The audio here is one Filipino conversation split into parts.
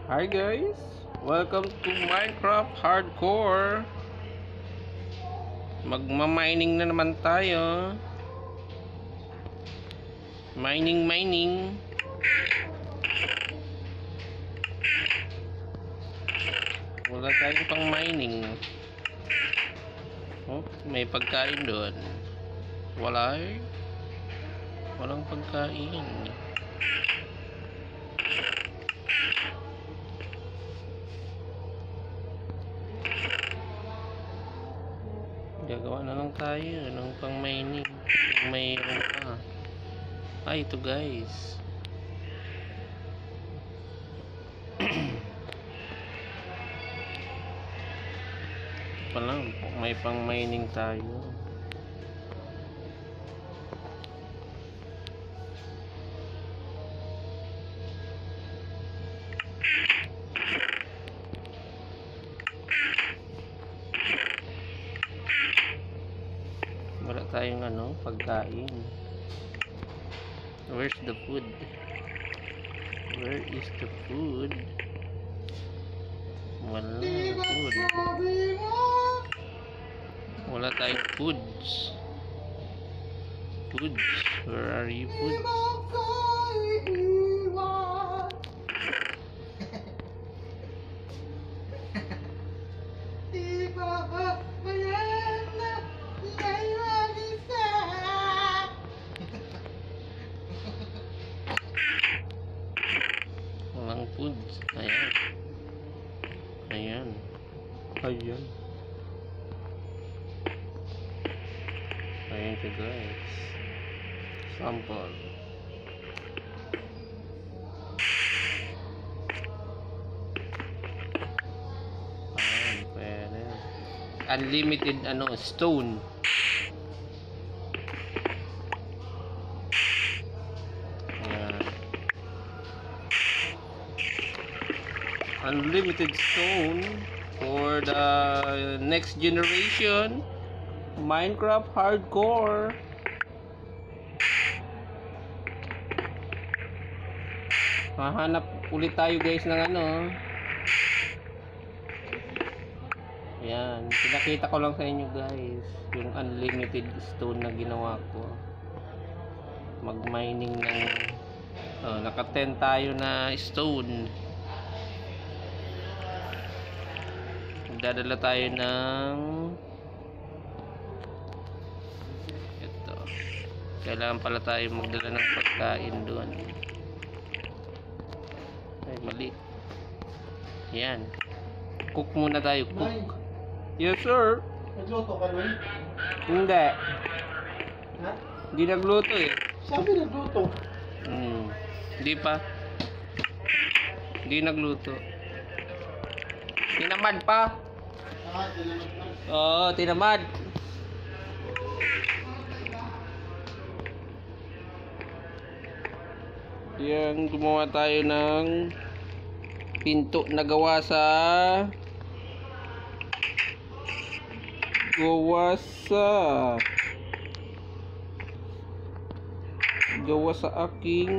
Hi guys, welcome to Minecraft Hardcore. Magma-mining na naman tayo. Mining. Wala tayong pang mining. Oh, may pagkain doon. Walang pagkain. Gagawa na lang tayo ng pang mining kung mayroon pa. Ito guys. Pa lang, may pang mining tayo. Wala tayong pagkain. Where's the food? Where is the food? Wala food. Wala tayong foods. Where are you foods? Walang foods. Ayan siya guys. Sample. Pwede. Unlimited stone. Unlimited stone for the next generation Minecraft Hardcore. Hahanap ulit tayo guys ng Ayan, pinakita ko lang sa inyo guys yung unlimited stone na ginawa ko. Mag-mining ng naka 10 tayo na stone. Magdadala tayo ng ito. Kailangan pala tayo magdala ng pagkain doon. Ay, mali. Yan. Cook muna tayo. Cook. Yes, sir. Nagluto ka nun? Hindi. Ha? Hindi nagluto eh. Sabi nagluto. Hindi pa. Hindi nagluto. Tinamad pa. Tinamad na. Oo, tinamad. Yan, gumawa tayo ng pinto na gawa sa aking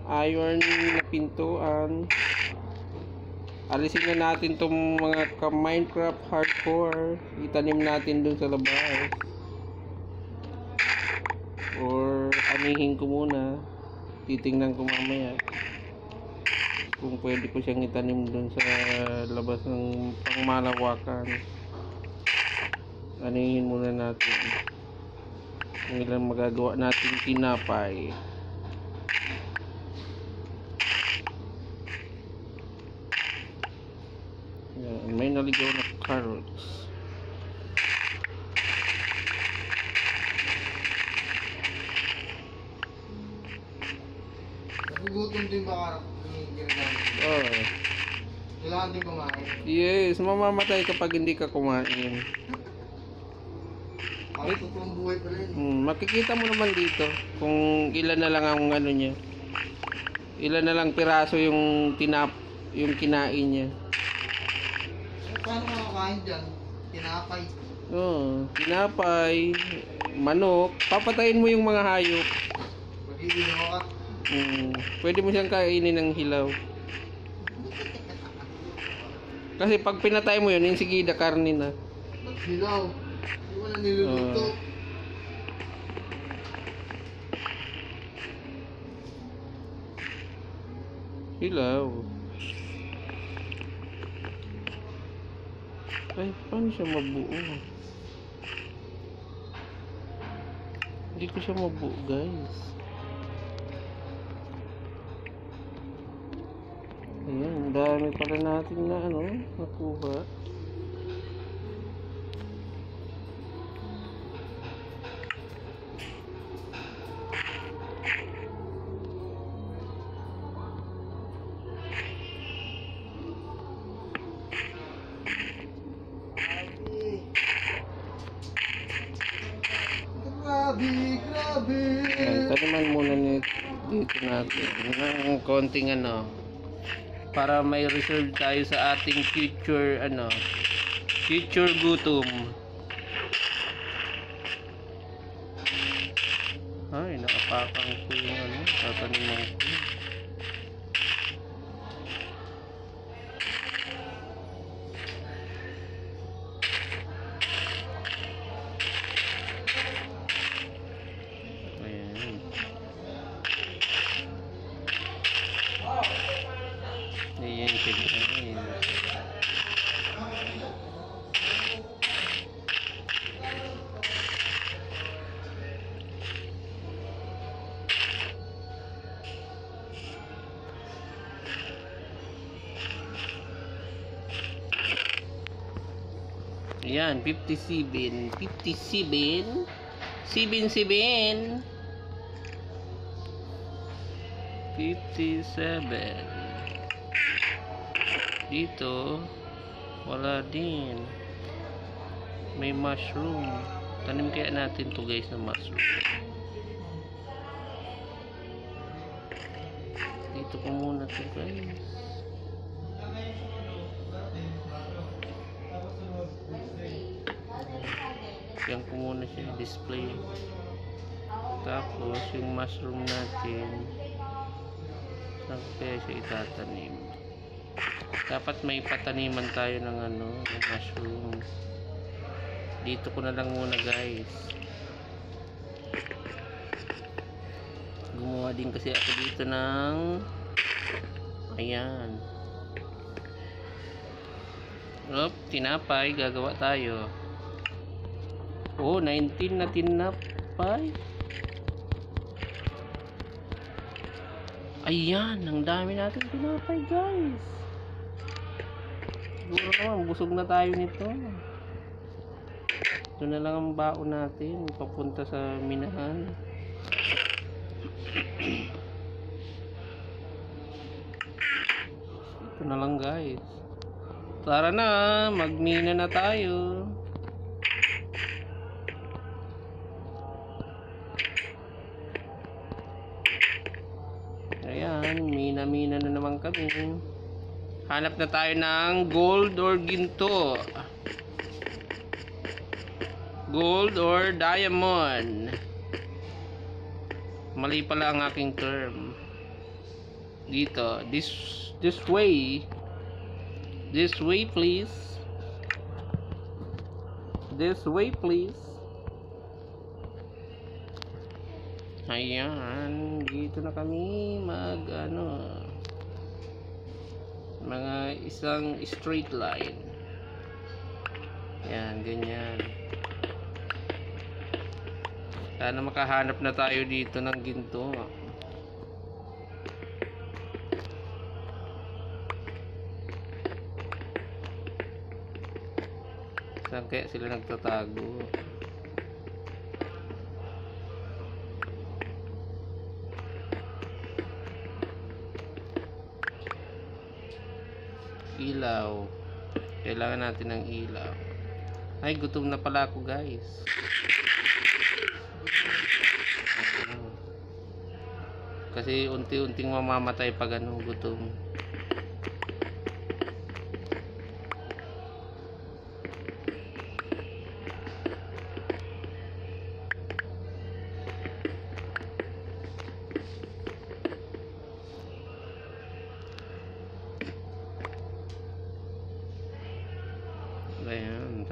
iron na pintuan. Alisin na natin tong mga Minecraft Hardcore, itanim natin dun sa labas, or anihin ko muna. Titingnan ko mamaya kung pwede ko siyang itanim dun sa labas ng pangmalawakan. Anihin muna natin kung ilan magagawa natin tinapay. Yan, may naligaw na carrots. Nagugutom din ba yung ginagamit? Kailangan din kumain. Yes, mamamatay kapag hindi ka kumain. Ang totoong buhay pa rin. Makikita mo naman dito kung ilan na lang ang niya. Ilan na lang piraso yung kinain niya. Paano makakain dyan? Tinapay. Tinapay, manok. Papatayin mo yung mga hayop. Pwede Iihaw at Pwede mo siyang kainin ng hilaw. Kasi pag pinatay mo yun, yung sigida karne na. ba't hilaw? Hindi mo na niluluto. Hilaw. Ay, paano siya mabuo? Hindi ko siya mabuo, guys. Ayan, dami pala natin na nakuha. Grabe. Ayan, taniman muna dito natin ng konting para may reserve tayo sa ating future future gutom. Ay, nakapakang ko yung tataniman ko. Ayan. Ayan siya, guys. Ayan, 57. 57. 57. 57. Dito, wala din. May mushroom. Tanim kaya natin to, guys, na mushroom. Dito ko muna to, guys. Yan ko muna siya display. Tapos yung mushroom natin, saan kaya siya itatanim? Dapat may pataniman tayo ng ng mushroom. Dito ko na lang muna, guys. Gumawa din kasi ako dito ng ayan. Tinapay, gagawa tayo. Oh, 19 na tinapay. Ayan, ang dami natin tinapay, guys. Siguro naman, busog na tayo nito. Ito na lang ang baon natin, papunta sa minahan. Ito na lang, guys. Tara na, magmina na tayo. Ayan, mina-mina na naman kami. Hanap na tayo ng gold or ginto. Gold or diamond. Mali pala ang aking term. Dito, this way. This way, please. This way, please. Ayan, dito na kami mga isang straight line. Ayan, ganyan. Sana makahanap na tayo dito ng ginto. Saan kaya sila nagtatago? Ilaw. Kailangan natin ng ilaw. Ay, gutom na pala ako, guys. Kasi unti-unting mamamatay pag gutom.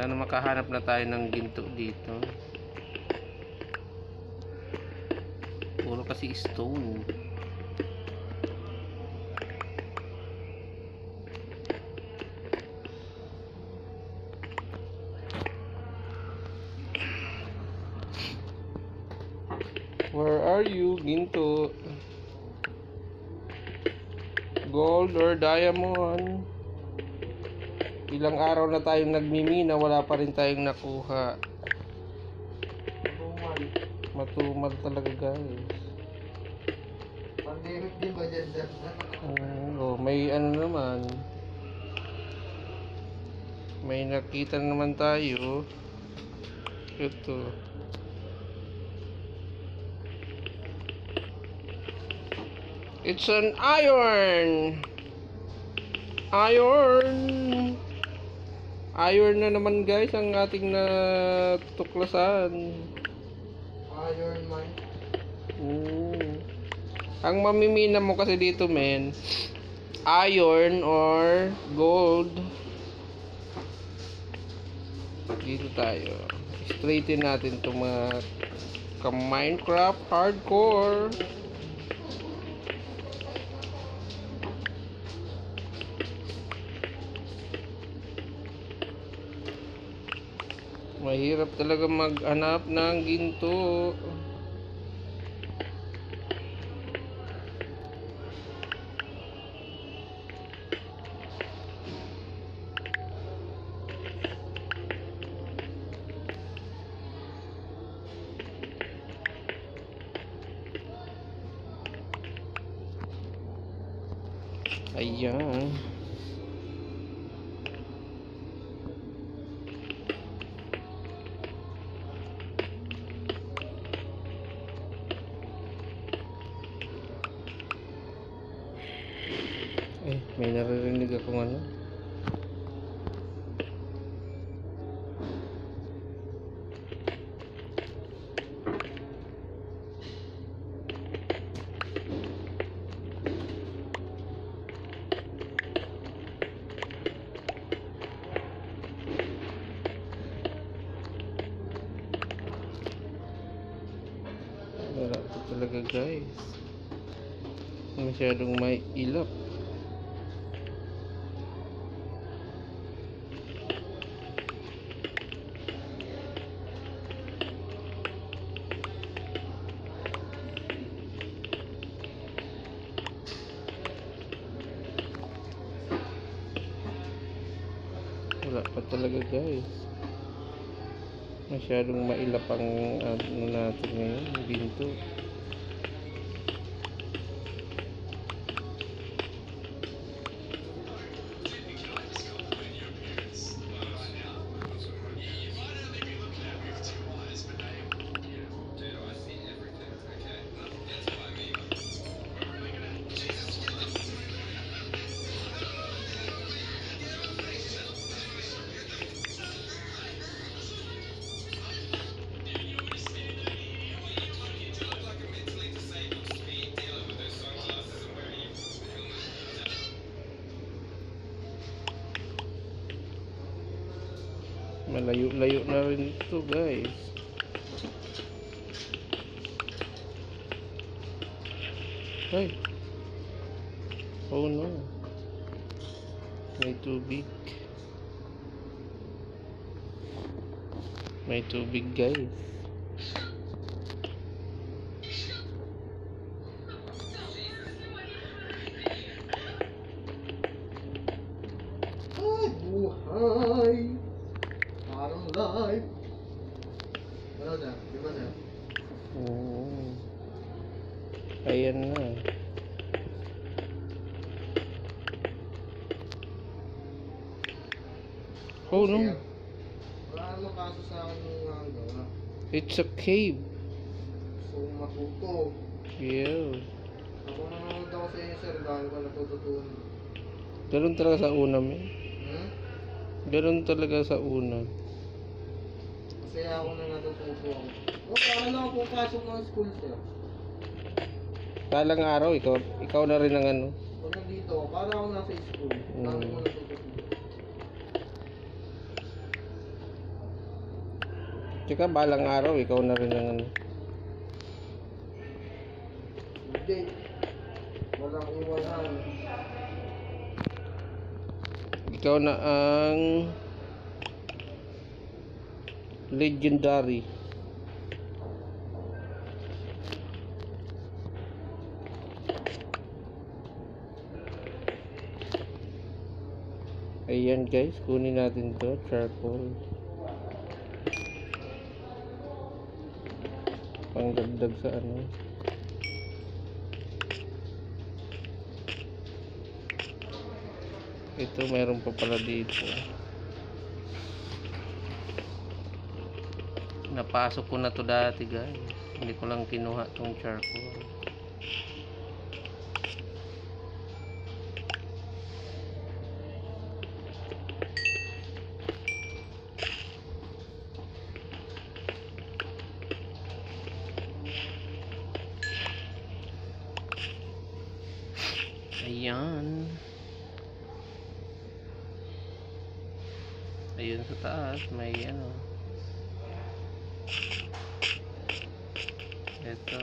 Sana makahanap na tayo ng ginto dito. Puro kasi stone. Where are you, ginto? Gold or diamond? Ilang araw na tayong nagmimina, wala pa rin tayong nakuha. Matumal talaga, guys. Pandemic din ba dyan, sir? May ano naman. May nakita naman tayo. Ito. It's an iron. Iron na naman, guys, ang ating natuklasan. Iron mine. Ang mamimina mo kasi dito, men, iron or gold. Dito tayo. Straighten natin itong mga ka-Minecraft hardcore. Mahirap talaga maghanap ng ginto. Ayan. May naririnig akong ano. Wala po talaga, guys. Masyadong may ilap. Wala pa talaga, guys. Masyadong mailap ang ano natin ngayon, ginto. Malayo-layo na rin ito, guys. Ay. Oh no. May tubig. May tubig, guys. Ay, buhay. Parang life. Ano na? Di ba na? Ayan na. Oh no. Wala namang kaso sa akin yung gawa. It's a cave. So, matuto. Yeah. Ako nanonood ako sa inyo, sir. Dahil ko natututunan. Ganun talaga sa una, men. Ganun talaga sa una. Masaya ako na natututo ako. Para lang ako pumapasok ng school, sir. Kalang araw, ikaw na rin ang ano. Pag nandito ako, para ako nasa school. Dami ko natututo. Tsaka balang araw, ikaw na rin ang ano. Hindi. Walang iwanan. Ikaw na ang legendary. Ayan guys, kunin natin to, charcoal. Pangdagdag sa ano. Ito mayroon pa pala dito. Napasok ko na to dati guys. Hindi ko lang kinuha tong charcoal. Ayan. Ayun sa taas may ano. Ito.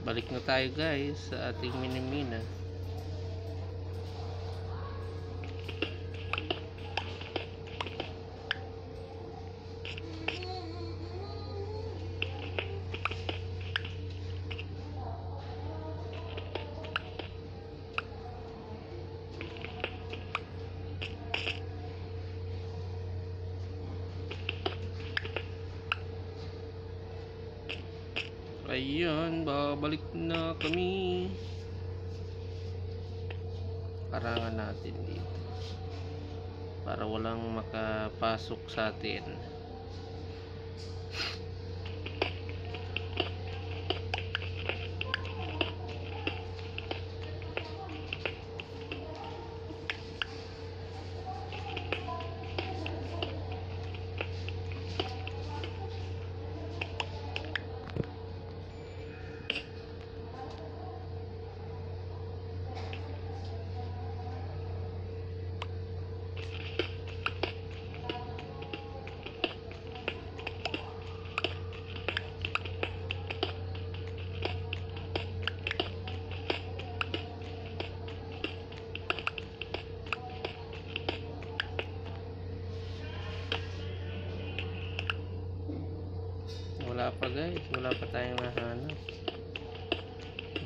Balik na tayo guys sa ating minimina. Ayan, babalik na kami. Parangan natin dito para walang makapasok sa atin. Wala pa guys, wala pa tayong nahanap.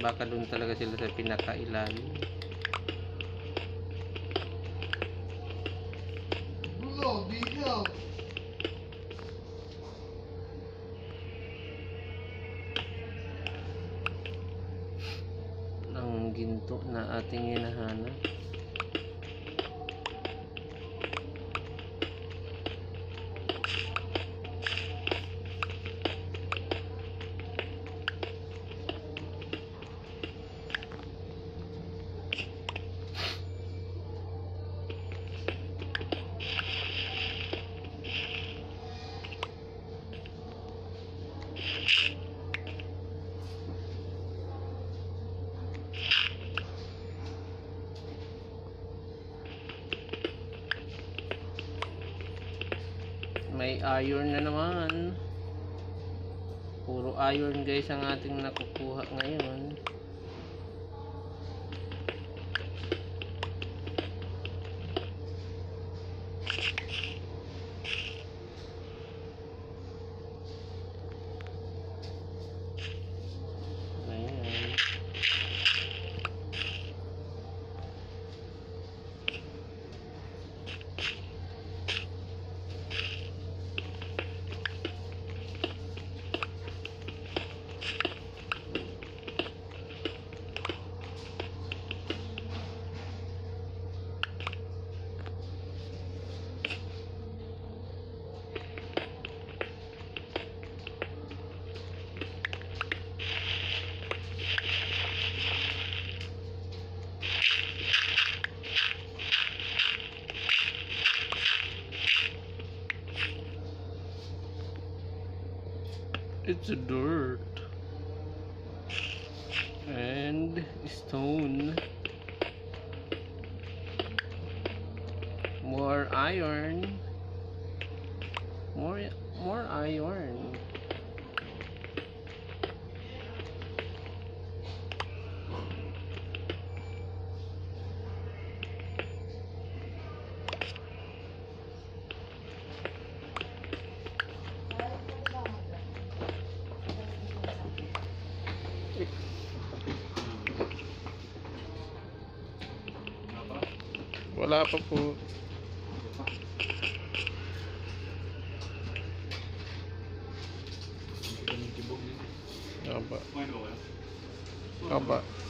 Baka doon talaga sila sa pinakailalim. Bulo, dito. Ang ginto na ating hinahanap. May iron na naman. Puro iron guys ang ating nakukuha ngayon. Ayan. It's dirt. And stone. More iron. More iron. Wala pa po. Aba. Aba.